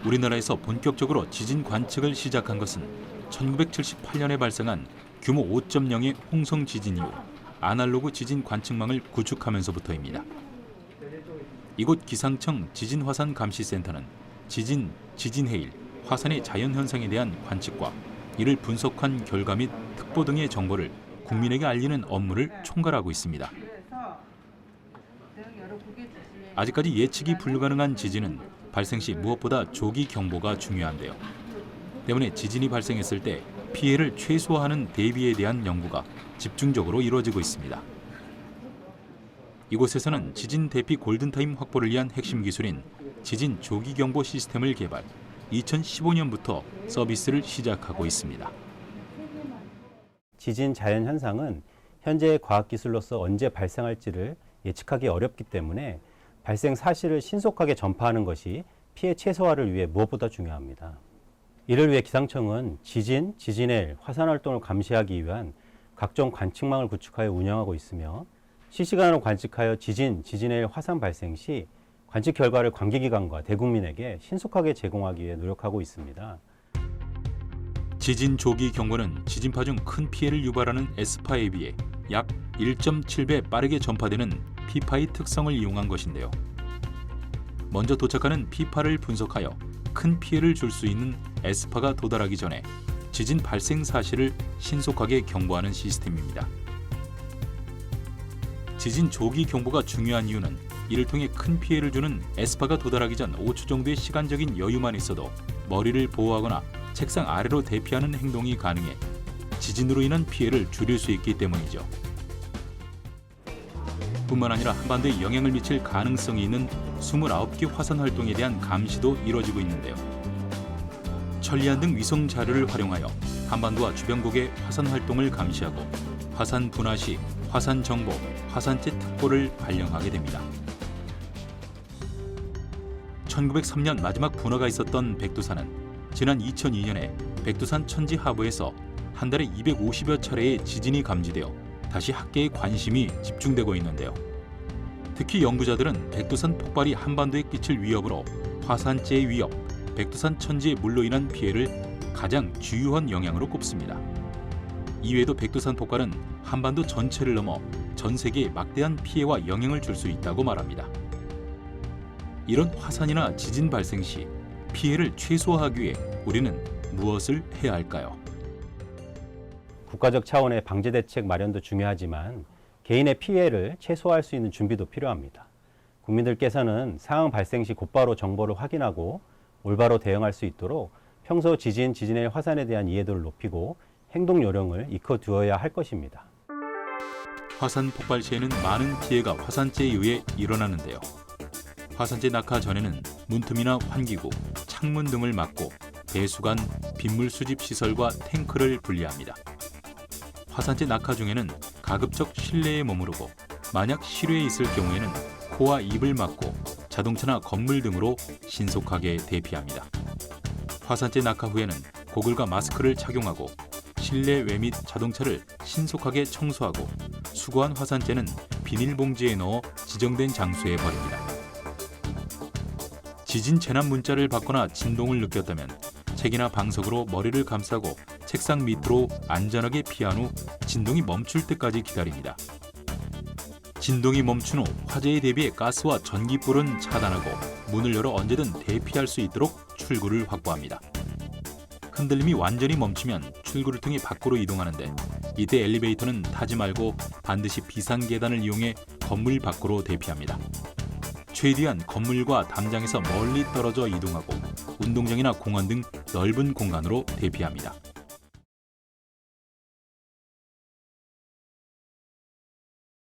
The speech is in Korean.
우리나라에서 본격적으로 지진 관측을 시작한 것은 1978년에 발생한 규모 5.0의 홍성 지진 이후 아날로그 지진 관측망을 구축하면서부터입니다. 이곳 기상청 지진화산감시센터는 지진, 지진해일, 화산의 자연현상에 대한 관측과 이를 분석한 결과 및 특보 등의 정보를 국민에게 알리는 업무를 총괄하고 있습니다. 아직까지 예측이 불가능한 지진은 발생 시 무엇보다 조기 경보가 중요한데요. 때문에 지진이 발생했을 때 피해를 최소화하는 대비에 대한 연구가 집중적으로 이루어지고 있습니다. 이곳에서는 지진 대피 골든타임 확보를 위한 핵심 기술인 지진 조기 경보 시스템을 개발, 2015년부터 서비스를 시작하고 있습니다. 지진 자연 현상은 현재의 과학기술로서 언제 발생할지를 예측하기 어렵기 때문에 발생 사실을 신속하게 전파하는 것이 피해 최소화를 위해 무엇보다 중요합니다. 이를 위해 기상청은 지진, 지진해일, 화산 활동을 감시하기 위한 각종 관측망을 구축하여 운영하고 있으며 실시간으로 관측하여 지진, 지진해일, 화산 발생 시 관측 결과를 관계기관과 대국민에게 신속하게 제공하기 위해 노력하고 있습니다. 지진 조기 경보는 지진파 중 큰 피해를 유발하는 S파에 비해 약 1.7배 빠르게 전파되는 P파의 특성을 이용한 것인데요. 먼저 도착하는 P파를 분석하여 큰 피해를 줄 수 있는 S파가 도달하기 전에 지진 발생 사실을 신속하게 경보하는 시스템입니다. 지진 조기 경보가 중요한 이유는 이를 통해 큰 피해를 주는 S파가 도달하기 전 5초 정도의 시간적인 여유만 있어도 머리를 보호하거나 책상 아래로 대피하는 행동이 가능해 지진으로 인한 피해를 줄일 수 있기 때문이죠. 뿐만 아니라 한반도에 영향을 미칠 가능성이 있는 29개 화산 활동에 대한 감시도 이루어지고 있는데요. 천리안 등 위성 자료를 활용하여 한반도와 주변국의 화산 활동을 감시하고 화산 분화 시 화산 정보, 화산재 특보를 발령하게 됩니다. 1903년 마지막 분화가 있었던 백두산은 지난 2002년에 백두산 천지 하부에서 한 달에 250여 차례의 지진이 감지되어 다시 학계의 관심이 집중되고 있는데요. 특히 연구자들은 백두산 폭발이 한반도에 끼칠 위협으로 화산재의 위협, 백두산 천지의 물로 인한 피해를 가장 주요한 영향으로 꼽습니다. 이외에도 백두산 폭발은 한반도 전체를 넘어 전 세계에 막대한 피해와 영향을 줄 수 있다고 말합니다. 이런 화산이나 지진 발생 시 피해를 최소화하기 위해 우리는 무엇을 해야 할까요? 국가적 차원의 방제 대책 마련도 중요하지만 개인의 피해를 최소화할 수 있는 준비도 필요합니다. 국민들께서는 상황 발생 시 곧바로 정보를 확인하고 올바로 대응할 수 있도록 평소 지진, 지진해일, 화산에 대한 이해도를 높이고 행동 요령을 익혀두어야 할 것입니다. 화산 폭발 시에는 많은 피해가 화산재에 의해 일어나는데요. 화산재 낙하 전에는 문틈이나 환기구, 창문 등을 막고 배수관, 빗물 수집 시설과 탱크를 분리합니다. 화산재 낙하 중에는 가급적 실내에 머무르고 만약 실외에 있을 경우에는 코와 입을 막고 자동차나 건물 등으로 신속하게 대피합니다. 화산재 낙하 후에는 고글과 마스크를 착용하고 실내 외 및 자동차를 신속하게 청소하고 수거한 화산재는 비닐봉지에 넣어 지정된 장소에 버립니다. 지진 재난 문자를 받거나 진동을 느꼈다면 책이나 방석으로 머리를 감싸고 책상 밑으로 안전하게 피한 후 진동이 멈출 때까지 기다립니다. 진동이 멈춘 후 화재에 대비해 가스와 전기불은 차단하고 문을 열어 언제든 대피할 수 있도록 출구를 확보합니다. 흔들림이 완전히 멈추면 출구를 통해 밖으로 이동하는데 이때 엘리베이터는 타지 말고 반드시 비상계단을 이용해 건물 밖으로 대피합니다. 최대한 건물과 담장에서 멀리 떨어져 이동하고 운동장이나 공원 등 넓은 공간으로 대피합니다.